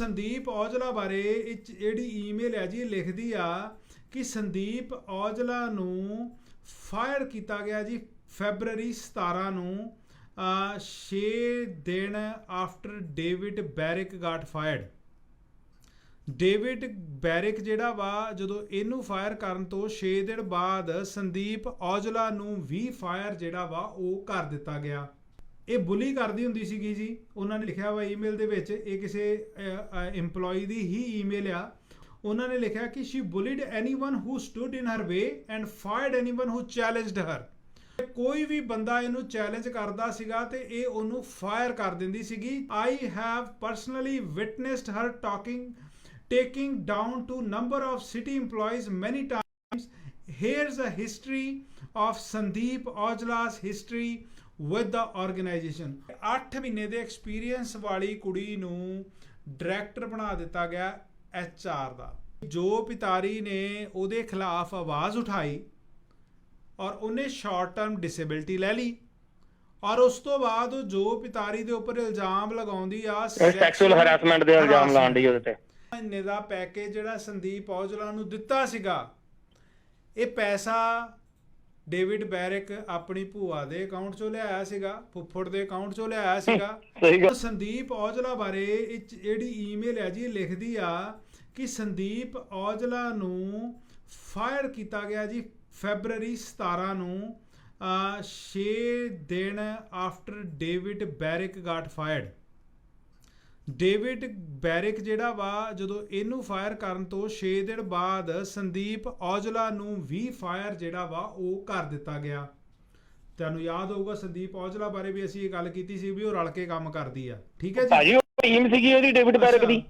ਸੰਦੀਪ ਔਜਲਾ ਬਾਰੇ ਜਿਹੜੀ ਈਮੇਲ ਹੈ ਜੀ ਲਿਖਦੀ ਆ ਕਿ ਸੰਦੀਪ ਔਜਲਾ ਨੂੰ ਫਾਇਰ ਕੀਤਾ ਗਿਆ ਜੀ ਫੈਬਰਰੀ 17 ਨੂੰ 6 ਦਿਨ after David Barrick got fired. David Barrick ਜਿਹੜਾ ਵਾ ਜਦੋਂ ਇਹਨੂੰ ਫਾਇਰ ਕਰਨ ਤੋਂ 6 ਦਿਨ ਬਾਅਦ ਸੰਦੀਪ ਔਜਲਾ ਨੂੰ ਵੀ ਫਾਇਰ ਜਿਹੜਾ ਵਾ ਉਹ ਕਰ ਦਿੱਤਾ ਗਿਆ। ਇਹ ਬੁਲੀ ਕਰਦੀ ਹੁੰਦੀ ਸੀਗੀ ਜੀ। ਉਹਨਾਂ ਨੇ ਲਿਖਿਆ ਵਾ ਈਮੇਲ ਦੇ ਵਿੱਚ, ਇਹ ਕਿਸੇ EMPLOYEE ਦੀ ਹੀ ਈਮੇਲ ਆ। ਉਹਨਾਂ ਨੇ ਲਿਖਿਆ ਕਿ she bullied anyone who stood in her way and fired anyone who challenged her। ਕੋਈ ਵੀ ਬੰਦਾ ਇਹਨੂੰ ਚੈਲੰਜ ਕਰਦਾ ਸੀਗਾ ਤੇ ਇਹ ਉਹਨੂੰ ਫਾਇਰ ਕਰ ਦਿੰਦੀ ਸੀਗੀ। I have personally witnessed her taking down to number of city employees many times। Here's a history of Sandeep Aujla's history with the organization। 8 ਮਹੀਨੇ ਦੇ ਐਕਸਪੀਰੀਅੰਸ ਵਾਲੀ ਕੁੜੀ ਨੂੰ ਡਾਇਰੈਕਟਰ ਬਣਾ ਦਿੱਤਾ ਗਿਆ HR ਦਾ। ਜੋ ਪਿਤਾਰੀ ਨੇ ਉਹਦੇ ਖਿਲਾਫ ਆਵਾਜ਼ ਉਠਾਈ ਔਰ ਉਹਨੇ ਸ਼ਾਰਟ ਟਰਮ ਡਿਸੇਬਿਲਟੀ ਲੈ ਲਈ ਔਰ ਉਸ ਤੋਂ ਬਾਅਦ ਜੋ ਪਿਤਾਰੀ ਦੇ ਉੱਪਰ ਇਲਜ਼ਾਮ ਲਗਾਉਂਦੀ ਆ ਸੈਕਸ਼ੂਅਲ ਹਰਾਸਮੈਂਟ ਦੇ ਇਲਜ਼ਾਮ ਲਾਉਂਦੀ ਉਹਦੇ ਤੇ। ਮਹੀਨੇ ਦਾ ਪੈਕੇਜ ਜਿਹੜਾ ਸੰਦੀਪ ਔਜਲਾ ਨੂੰ ਦਿੱਤਾ ਸੀਗਾ, ਇਹ ਪੈਸਾ ਡੇਵਿਡ ਬੈਰਿਕ ਆਪਣੀ ਭੂਆ ਦੇ ਅਕਾਊਂਟ ਚੋਂ ਲਿਆਇਆ ਸੀਗਾ, ਫੁੱਫੜ ਦੇ ਅਕਾਊਂਟ ਚੋਂ ਲਿਆਇਆ ਸੀਗਾ। ਸੰਦੀਪ ਔਜਲਾ ਬਾਰੇ ਜਿਹੜੀ ਈਮੇਲ ਹੈ ਜੀ ਲਿਖਦੀ ਆ ਕਿ ਸੰਦੀਪ ਔਜਲਾ ਨੂੰ ਫਾਇਰ ਕੀਤਾ ਗਿਆ ਜੀ ਫੈਬਰਰੀ 17 ਨੂੰ 6 ਦਿਨ after David Barrick got fired. David Barrick ਜਿਹੜਾ ਵਾ ਜਦੋਂ ਇਹਨੂੰ ਫਾਇਰ ਕਰਨ ਤੋਂ 6 ਦਿਨ ਬਾਅਦ ਸੰਦੀਪ ਔਜਲਾ ਨੂੰ ਵੀ ਫਾਇਰ ਜਿਹੜਾ ਵਾ ਉਹ ਕਰ ਦਿੱਤਾ ਗਿਆ। ਤੁਹਾਨੂੰ ਯਾਦ ਹੋਊਗਾ ਸੰਦੀਪ ਔਜਲਾ ਬਾਰੇ ਵੀ ਅਸੀਂ ਇਹ ਗੱਲ ਕੀਤੀ ਸੀ ਵੀ ਉਹ ਰਲ ਕੇ ਕੰਮ ਕਰਦੀ ਆ। ਠੀਕ ਹੈ ਜੀ ਭਾਜੀ, ਉਹ ਟੀਮ ਸੀਗੀ ਉਹਦੀ ਡੇਵਿਡ ਬੈਰਿਕ ਦੀ।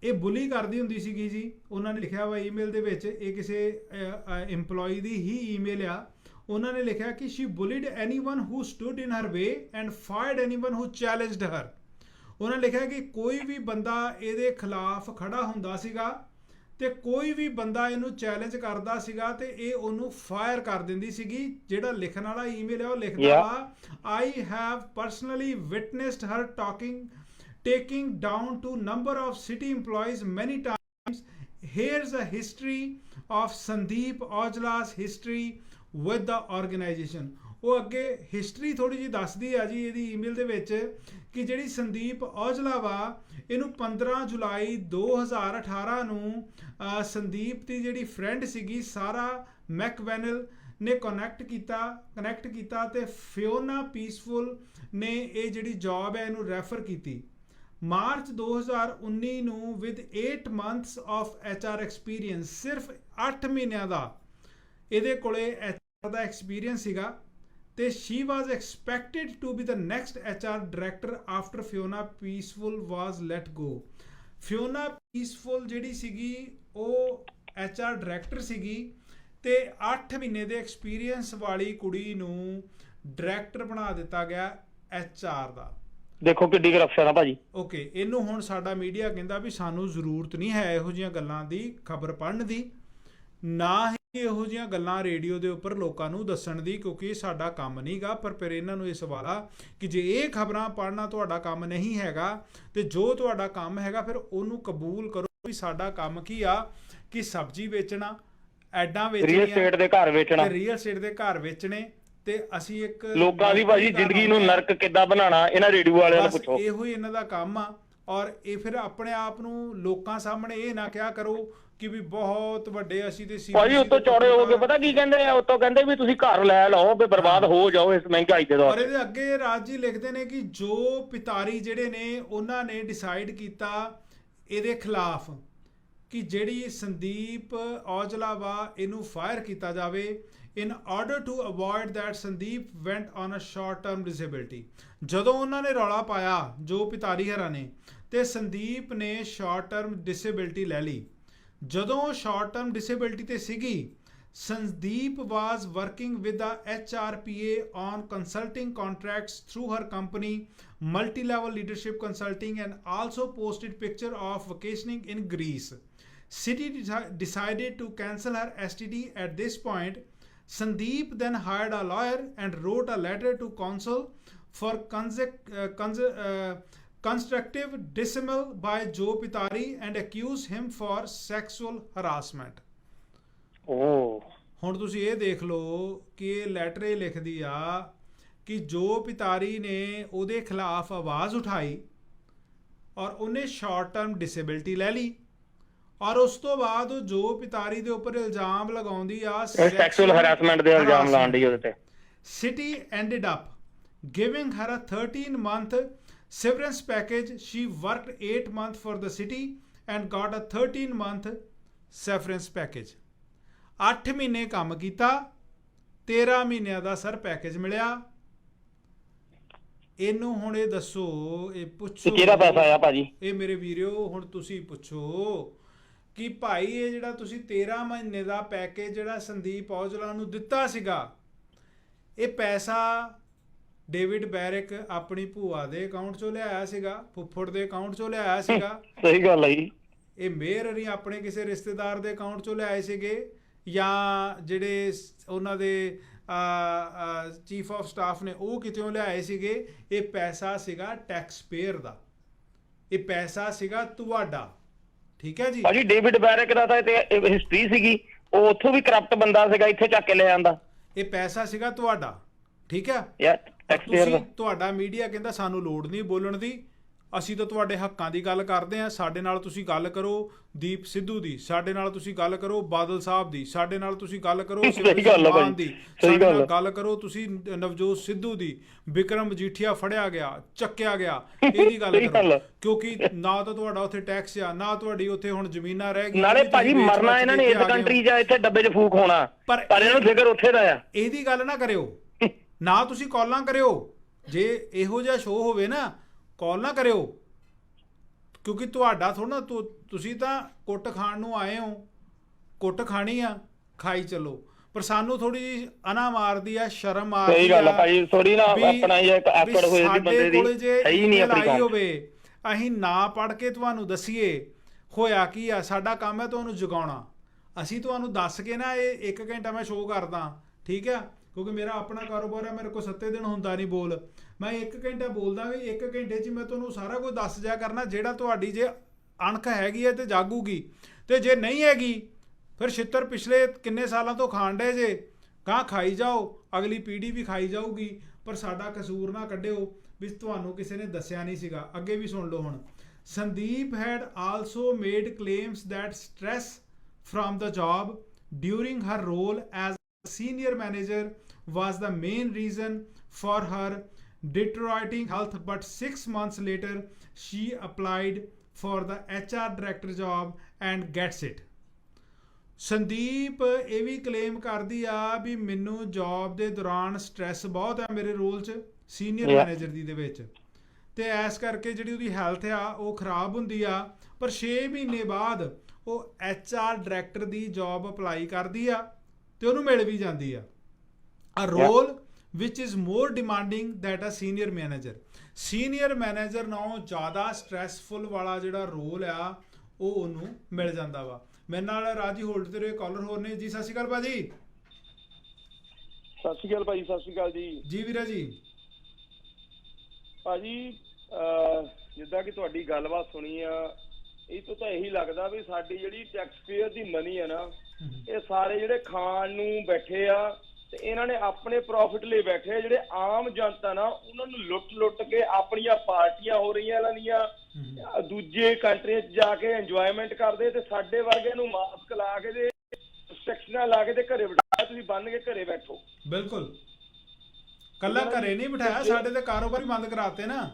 ਇਹ ਬੁਲੀ ਕਰਦੀ ਹੁੰਦੀ ਸੀਗੀ ਜੀ। ਉਹਨਾਂ ਨੇ ਲਿਖਿਆ ਵਾ ਈਮੇਲ ਦੇ ਵਿੱਚ, ਇਹ ਕਿਸੇ EMPLOYEE ਦੀ ਹੀ ਈਮੇਲ ਆ। ਉਹਨਾਂ ਨੇ ਲਿਖਿਆ ਕਿ she bullied anyone who stood in her way and fired anyone who challenged her। ਉਹਨਾਂ ਲਿਖਿਆ ਕਿ ਕੋਈ ਵੀ ਬੰਦਾ ਇਹਦੇ ਖਿਲਾਫ ਖੜਾ ਹੁੰਦਾ ਸੀਗਾ ਤੇ ਕੋਈ ਵੀ ਬੰਦਾ ਇਹਨੂੰ ਚੈਲੰਜ ਕਰਦਾ ਸੀਗਾ ਤੇ ਇਹ ਉਹਨੂੰ ਫਾਇਰ ਕਰ ਦਿੰਦੀ ਸੀਗੀ। ਜਿਹੜਾ ਲਿਖਣ ਵਾਲਾ ਈਮੇਲ ਹੈ ਉਹ ਲਿਖਦਾ ਵਾ I have personally witnessed her taking down to number of city employees many times। Here's a history of Sandeep Aujla's history with the organization। ਉਹ ਅੱਗੇ ਹਿਸਟਰੀ ਥੋੜੀ ਜਿਹੀ ਦੱਸਦੀ ਆ ਜੀ ਇਹਦੀ ਈਮੇਲ ਦੇ ਵਿੱਚ ਕਿ ਜਿਹੜੀ ਸੰਦੀਪ ਔਜਲਾ ਵਾ ਇਹਨੂੰ 15 ਜੁਲਾਈ 2018 ਨੂੰ ਸੰਦੀਪ ਦੀ ਜਿਹੜੀ ਫਰੈਂਡ ਸੀਗੀ ਸਾਰਾ ਮੈਕਵੈਨਲ ਨੇ ਕਨੈਕਟ ਕੀਤਾ ਤੇ ਫਿਓਨਾ ਪੀਸਫੁਲ ਨੇ ਇਹ ਜਿਹੜੀ ਜੌਬ ਹੈ ਇਹਨੂੰ ਰੈਫਰ ਕੀਤੀ। ਮਾਰਚ 2019 ਨੂੰ with 8 months of HR experience, ਸਿਰਫ 8 ਮਹੀਨਿਆਂ ਦਾ ਇਹਦੇ ਕੋਲੇ HR ਦਾ ਐਕਸਪੀਰੀਅੰਸ ਸੀਗਾ ਤੇ she was expected to be the next HR director after Fiona Peaceful was let go। Fiona Peaceful ਜਿਹੜੀ ਸੀਗੀ ਉਹ HR ਡਾਇਰੈਕਟਰ ਸੀਗੀ ਤੇ 8 ਮਹੀਨੇ ਦੇ ਐਕਸਪੀਰੀਅੰਸ ਵਾਲੀ ਕੁੜੀ ਨੂੰ ਡਾਇਰੈਕਟਰ ਬਣਾ ਦਿੱਤਾ ਗਿਆ HR ਦਾ। ਦੇਖੋ ਕਿੱਡੀ ਕਰਪਸ਼ਨ ਆ ਭਾਜੀ। ਓਕੇ, ਇਹਨੂੰ ਹੁਣ ਸਾਡਾ ਮੀਡੀਆ ਕਹਿੰਦਾ ਵੀ ਸਾਨੂੰ ਜ਼ਰੂਰਤ ਨਹੀਂ ਹੈ ਇਹੋ ਜਿਹੀਆਂ ਗੱਲਾਂ ਦੀ ਖਬਰ ਪੜ੍ਹਨ ਦੀ, ਨਾ ਹੀ ਇਹੋ ਜਿਹੀਆਂ ਗੱਲਾਂ ਰੇਡੀਓ ਦੇ ਉੱਪਰ ਲੋਕਾਂ ਨੂੰ ਦੱਸਣ ਦੀ, ਕਿਉਂਕਿ ਇਹ ਸਾਡਾ ਕੰਮ ਨਹੀਂਗਾ। ਪਰ ਫਿਰ ਇਹਨਾਂ ਨੂੰ ਇਹ ਸਵਾਲ ਆ ਕਿ ਜੇ ਇਹ ਖਬਰਾਂ ਪੜ੍ਹਨਾ ਤੁਹਾਡਾ ਕੰਮ ਨਹੀਂ ਹੈਗਾ ਤੇ ਜੋ ਤੁਹਾਡਾ ਕੰਮ ਹੈਗਾ ਫਿਰ ਉਹਨੂੰ ਕਬੂਲ ਕਰੋ ਵੀ ਸਾਡਾ ਕੰਮ ਕੀ ਆ ਕਿ ਸਬਜ਼ੀ ਵੇਚਣਾ, ਐਡਾਂ ਵੇਚਣੀਆਂ, ਰੀਅਲ ਏਸਟੇਟ ਦੇ ਘਰ ਵੇਚਣਾ, ਰੀਅਲ ਏਸਟੇਟ ਦੇ ਘਰ ਵੇਚਣੇ ਤੇ ਅਸੀਂ ਇੱਕ ਲੋਕਾਂ ਦੀ ਭਾਜੀ ਜ਼ਿੰਦਗੀ ਨੂੰ ਨਰਕ ਕਿੱਦਾਂ ਬਣਾਉਣਾ ਇਹਨਾਂ ਰੇਡੀਓ ਵਾਲਿਆਂ ਨੂੰ ਪੁੱਛੋ। ਇਹੋ ਹੀ ਇਹਨਾਂ ਦਾ ਕੰਮ ਆ। ਔਰ ਇਹ ਫਿਰ ਆਪਣੇ ਆਪ ਨੂੰ ਲੋਕਾਂ ਸਾਹਮਣੇ ਇਹ ਨਾ ਕਿਹਾ ਕਰੋ ਕਿ ਵੀ ਬਹੁਤ ਵੱਡੇ ਅਸੀਂ ਤੇ ਭਾਜੀ ਉੱਤੋਂ ਚੌੜੇ ਹੋ ਗਏ। ਪਤਾ ਕੀ ਕਹਿੰਦੇ ਆ, ਉੱਤੋਂ ਕਹਿੰਦੇ ਵੀ ਤੁਸੀਂ ਘਰ ਲੈ ਲਓ ਵੀ ਬਰਬਾਦ ਹੋ ਜਾਓ ਇਸ ਮਹਿੰਗਾਈ ਦੇ ਦੌਰ। ਔਰ ਇਹਦੇ ਅੱਗੇ ਰਾਜ ਜੀ ਲਿਖਦੇ ਨੇ ਕਿ ਜੋ ਪਿਤਾਰੀ ਜਿਹੜੇ ਨੇ ਉਹਨਾਂ ਨੇ ਡਿਸਾਈਡ ਕੀਤਾ ਇਹਦੇ ਖਿਲਾਫ ਕਿ ਜਿਹੜੀ ਸੰਦੀਪ ਔਜਲਾ ਵਾ ਇਹਨੂੰ ਫਾਇਰ ਕੀਤਾ ਜਾਵੇ in order to avoid that Sandeep went on a short term disability। ਜਦੋਂ ਉਹਨਾਂ ਨੇ ਰੌਲਾ ਪਾਇਆ ਜੋ ਪਿਤਾਰੀ ਹਰਾਂ ਨੇ ਤੇ ਸੰਦੀਪ ਨੇ ਸ਼ਾਰਟ ਟਰਮ ਡਿਸੇਬਿਲਟੀ ਲੈ ਲਈ। ਜਦੋਂ ਸ਼ਾਰਟ ਟਰਮ ਡਿਸੇਬਿਲਟੀ ਤੇ ਸੀਗੀ, Sandeep was working with the HRPA on consulting contracts through her company multi-level leadership consulting and also posted picture of vacationing in Greece। City decided to cancel her STD at this point। Sandeep then hired a lawyer and wrote a letter to council for constructive dismissal by Joe Pitari and accused him for sexual harassment. ਹੁਣ ਤੁਸੀਂ ਇਹ ਦੇਖ ਲਓ ਕਿ ਇਹ letter ਇਹ ਲਿਖਦੀ ਆ ਕਿ ਜੋ ਪਿਤਾਰੀ ਨੇ ਉਹਦੇ ਖਿਲਾਫ ਆਵਾਜ਼ ਉਠਾਈ ਔਰ ਉਹਨੇ ਸ਼ਾਰਟ ਟਰਮ ਡਿਸੇਬਿਲਟੀ ਲੈ ਲਈ ਔਰ ਉਸ ਤੋਂ ਬਾਅਦ ਉਹ ਜੋ ਪਿਤਾਰੀ ਦੇ ਉੱਪਰ ਇਲਜ਼ਾਮ ਲਗਾਉਂਦੀ ਆ ਸੈਕਸ਼ੂਅਲ ਹਰਾਸਮੈਂਟ ਦੇ ਇਲਜ਼ਾਮ ਲਾਉਂਦੀ ਉਹਦੇ ਤੇ। City ended up giving her a 13-month severance package. She worked 8 months for the city and got a 13-month severance package. 8 ਮਹੀਨੇ ਕੰਮ ਕੀਤਾ, 13 ਮਹੀਨਿਆਂ ਦਾ ਸਰ ਪੈਕੇਜ ਮਿਲਿਆ। ਇਹਨੂੰ ਹੁਣ ਇਹ ਦੱਸੋ, ਇਹ ਪੁੱਛੋ ਕਿਹੜਾ ਪੈਸਾ ਆਇਆ ਭਾਜੀ? ਇਹ ਮੇਰੇ ਵੀਰਿਓ ਹੁਣ ਤੁਸੀਂ ਪੁੱਛੋ ਕਿ ਭਾਈ ਇਹ ਜਿਹੜਾ ਤੁਸੀਂ 13 ਮਹੀਨੇ ਦਾ ਪੈਕੇਜ ਜਿਹੜਾ ਸੰਦੀਪ ਔਜਲਾ ਨੂੰ ਦਿੱਤਾ ਸੀਗਾ, ਇਹ ਪੈਸਾ ਡੇਵਿਡ ਬੈਰਿਕ ਆਪਣੀ ਭੂਆ ਦੇ ਅਕਾਊਂਟ ਚੋਂ ਲਿਆਇਆ ਸੀਗਾ, ਫੁੱਫੜ ਦੇ ਅਕਾਊਂਟ ਚੋਂ ਲਿਆਇਆ ਸੀਗਾ? ਸਹੀ ਗੱਲ ਹੈ ਜੀ। ਇਹ ਮੇਅਰ ਨਹੀਂ ਆਪਣੇ ਕਿਸੇ ਰਿਸ਼ਤੇਦਾਰ ਦੇ ਅਕਾਊਂਟ ਚੋਂ ਲਿਆਏ ਸੀਗੇ ਜਾਂ ਜਿਹੜੇ ਉਹਨਾਂ ਦੇ ਚੀਫ ਆਫ ਸਟਾਫ ਨੇ ਉਹ ਕਿਤੇੋਂ ਲਿਆਏ ਸੀਗੇ? ਇਹ ਪੈਸਾ ਸੀਗਾ ਟੈਕਸ ਪੇਅਰ ਦਾ, ਇਹ ਪੈਸਾ ਸੀਗਾ ਤੁਹਾਡਾ, ਠੀਕ ਹੈ ਜੀ। ਭਾਜੀ ਡੇਵਿਡ ਬੈਰਿਕ ਦਾ ਤਾਂ ਇਹ ਹਿਸਟਰੀ ਸੀਗੀ, ਉਹ ਉੱਥੋਂ ਵੀ ਕਰਪਟ ਬੰਦਾ ਸੀਗਾ, ਇੱਥੇ ਚੱਕ ਕੇ ਲੈ ਆਂਦਾ। ਇਹ ਪੈਸਾ ਸੀਗਾ ਤੁਹਾਡਾ, ਠੀਕ ਹੈ ਯਾਰ ਟੈਕਸ ਪੇਅਰ ਦਾ। ਤੁਹਾਡਾ ਮੀਡੀਆ ਕਹਿੰਦਾ ਸਾਨੂੰ ਲੋੜ ਨਹੀਂ ਬੋਲਣ ਦੀ, ਅਸੀਂ ਤਾਂ ਤੁਹਾਡੇ ਹੱਕਾਂ ਦੀ ਗੱਲ ਕਰਦੇ ਹਾਂ, ਸਾਡੇ ਨਾਲ ਤੁਸੀਂ ਗੱਲ ਕਰੋ ਦੀਪ ਸਿੱਧੂ ਦੀ, ਸਾਡੇ ਨਾਲ ਤੁਸੀਂ ਗੱਲ ਕਰੋ ਬਾਦਲ ਸਾਹਿਬ ਦੀ, ਸਾਡੇ ਨਾਲ ਤੁਸੀਂ ਗੱਲ ਕਰੋ ਸਿਮਰਨ ਦੀ, ਸਾਡੇ ਨਾਲ ਗੱਲ ਕਰੋ ਤੁਸੀਂ ਨਵਜੋਤ ਸਿੱਧੂ ਦੀ, ਵਿਕਰਮ ਮਜੀਠੀਆ ਫੜਿਆ ਗਿਆ, ਚੱਕਿਆ ਗਿਆ, ਇਹਦੀ ਗੱਲ ਕਰੋ, ਕਿਉਂਕਿ ਨਾ ਤਾਂ ਤੁਹਾਡਾ ਉੱਥੇ ਟੈਕਸ ਆ, ਨਾ ਤੁਹਾਡੀ ਉੱਥੇ ਹੁਣ ਜ਼ਮੀਨਾਂ ਰਹਿ ਗਈਆਂ। ਨਾਲੇ ਭਾਜੀ ਮਰਨਾ ਇਹਨਾਂ ਨੇ ਇਸ ਕੰਟਰੀ 'ਚ, ਇੱਥੇ ਡੱਬੇ 'ਚ ਫੂਕ ਹੋਣਾ, ਪਰ ਇਹਨਾਂ ਨੂੰ ਫਿਕਰ ਉੱਥੇ ਦਾ ਆ। ਇਹਦੀ ਗੱਲ ਨਾ ਕਰਿਓ, ਨਾ ਤੁਸੀਂ ਕਾਲਾਂ ਕਰਿਓ, ਜੇ ਇਹੋ ਜਿਹਾ ਸ਼ੋਅ ਹੋਵੇ ਨਾ ਕਾਲ ਨਾ ਕਰਿਓ, ਕਿਉਂਕਿ ਤੁਹਾਡਾ ਥੋੜਾ ਨਾ, ਤੁਸੀਂ ਤਾਂ ਕੁੱਟ ਖਾਣ ਨੂੰ ਆਏ ਹੋ, ਕੁੱਟ ਖਾਣੀ ਆ, ਖਾਈ ਚੱਲੋ, ਪਰ ਸਾਨੂੰ ਥੋੜੀ ਜਿਹੀ ਅਨਾ ਮਾਰਦੀ ਆ, ਸ਼ਰਮ ਆ ਸਹੀ ਗੱਲ ਆ ਭਾਈ, ਥੋੜੀ ਨਾ ਆਪਣਾ ਇਹ ਐਫਰਟ ਹੋਏ ਦੀ ਬੰਦੇ ਦੀ ਸਹੀ ਨਹੀਂ ਆਪਣੀ ਹੋਵੇ, ਅਸੀਂ ਨਾ ਪੜ ਕੇ ਤੁਹਾਨੂੰ ਦਸੀਏ ਹੋਇਆ ਕੀ ਆ। ਸਾਡਾ ਕੰਮ ਹੈ ਤੁਹਾਨੂੰ ਜਗਾਉਣਾ, ਅਸੀਂ ਤੁਹਾਨੂੰ ਦੱਸ ਕੇ ਨਾ ਇਹ 1 ਘੰਟਾ ਮੈਂ ਸ਼ੋਅ ਕਰਦਾ, ਠੀਕ ਆ, ਕਿਉਂਕਿ ਮੇਰਾ ਆਪਣਾ ਕਾਰੋਬਾਰ ਹੈ, ਮੇਰੇ ਕੋਲ 7 ਦਿਨ ਹੁੰਦਾ ਨਹੀਂ ਬੋਲ, ਮੈਂ 1 ਘੰਟਾ ਬੋਲਦਾ ਵੀ 1 ਘੰਟੇ 'ਚ ਮੈਂ ਤੁਹਾਨੂੰ ਸਾਰਾ ਕੁਝ ਦੱਸ ਜਾ ਕਰਨਾ, ਜਿਹੜਾ ਤੁਹਾਡੀ ਜੇ ਅਣਖ ਹੈਗੀ ਹੈ ਤੇ ਜਾਗੂਗੀ, ਤੇ ਜੇ ਨਹੀਂ ਹੈਗੀ ਫਿਰ ਛਿੱਤਰ ਪਿਛਲੇ ਕਿੰਨੇ ਸਾਲਾਂ ਤੋਂ ਖਾਣ ਡੇ ਜੇ, ਗਾਂ ਖਾਈ ਜਾਓ, ਅਗਲੀ ਪੀੜ੍ਹੀ ਵੀ ਖਾਈ ਜਾਊਗੀ, ਪਰ ਸਾਡਾ ਕਸੂਰ ਨਾ ਕੱਢਿਓ ਵੀ ਤੁਹਾਨੂੰ ਕਿਸੇ ਨੇ ਦੱਸਿਆ ਨਹੀਂ ਸੀਗਾ। ਅੱਗੇ ਵੀ ਸੁਣ ਲਓ ਹੁਣ। Sandeep had also made claims that stress from the job during her role as senior manager was the main reason for her deteriorating health, but 6 months later she applied for the HR director job and gets it. Sandeep ਇਹ ਵੀ claim ਕਰਦੀ ਆ ਵੀ ਮੈਨੂੰ job ਦੇ ਦੌਰਾਨ stress ਬਹੁਤ ਹੈ ਮੇਰੇ role 'ਚ ਸੀਨੀਅਰ ਮੈਨੇਜਰ ਦੀ ਦੇ ਵਿੱਚ, ਤੇ ਇਸ ਕਰਕੇ ਜਿਹੜੀ ਉਹਦੀ ਹੈਲਥ ਆ ਉਹ ਖਰਾਬ ਹੁੰਦੀ ਆ, ਪਰ 6 ਮਹੀਨੇ ਬਾਅਦ ਉਹ HR ਡਾਇਰੈਕਟਰ ਦੀ ਜੌਬ ਅਪਲਾਈ ਕਰਦੀ ਆ ਤੇ ਉਹਨੂੰ ਮਿਲ ਵੀ ਜਾਂਦੀ ਆ। ਅ ਰੋਲ ਵਿਚ is more demanding that a senior manager, senior manager ਨਾਲੋਂ ਜ਼ਿਆਦਾ ਸਟ੍ਰੈਸਫੁਲ ਵਾਲਾ ਜਿਹੜਾ ਰੋਲ ਆ ਉਹ ਉਹਨੂੰ ਮਿਲ ਜਾਂਦਾ ਵਾ। ਮੇਰੇ ਨਾਲ ਰਾਜੀ ਹੋਲਡ ਤੇ ਰਹੇ ਕਾਲਰ ਹੋਰ ਨੇ ਜੀ। ਸਤਿ ਸ਼੍ਰੀ ਅਕਾਲ ਭਾਜੀ। ਸਤਿ ਸ਼੍ਰੀ ਅਕਾਲ ਭਾਈ। ਸਤਿ ਸ਼੍ਰੀ ਅਕਾਲ ਜੀ। ਜੀ ਵੀਰਾ ਜੀ। ਭਾਜੀ ਜਿੱਦਾਂ ਕਿ ਤੁਹਾਡੀ ਗੱਲਬਾਤ ਸੁਣੀ ਆ, ਇਹ ਤੋਂ ਤਾਂ ਇਹੀ ਲੱਗਦਾ ਵੀ ਸਾਡੀ ਜਿਹੜੀ ਟੈਕਸ ਪੇਅਰ ਦੀ ਮਨੀ ਆ ਨਾ, ਇਹ ਸਾਰੇ ਜਿਹੜੇ ਖਾਣ ਨੂੰ ਬੈਠੇ ਆ ਤੇ ਇਹਨਾਂ ਨੇ ਆਪਣੇ ਪ੍ਰੋਫਿਟ ਲਈ ਬੈਠੇ ਆ। ਜਿਹੜੇ ਆਮ ਜਨਤਾ ਨਾ ਉਹਨਾਂ ਨੂੰ ਲੁੱਟ ਕੇ ਆਪਣੀਆਂ ਪਾਰਟੀਆਂ ਹੋ ਰਹੀਆਂ ਇਹਨਾਂ ਦੀਆਂ, ਦੂਜੇ ਕੰਟਰੀਆਂ 'ਚ ਜਾ ਕੇ ਇੰਜੋਇਮੈਂਟ ਕਰਦੇ, ਤੇ ਸਾਡੇ ਵਰਗਿਆਂ ਨੂੰ ਮਾਸਕ ਲਾ ਕੇ ਤੇ ਰਿਸਟ੍ਰਿਕਸ਼ਨਾਂ ਲਾ ਕੇ ਤੇ ਘਰੇ ਬਿਠਾਇਆ, ਤੁਸੀਂ ਬੰਨ ਕੇ ਘਰੇ ਬੈਠੋ। ਬਿਲਕੁਲ, ਕੱਲਾ ਘਰੇ ਨਹੀਂ ਬਿਠਾਇਆ, ਸਾਡੇ ਤੇ ਕਾਰੋਬਾਰ ਹੀ ਬੰਦ ਕਰਾਤੇ ਨਾ।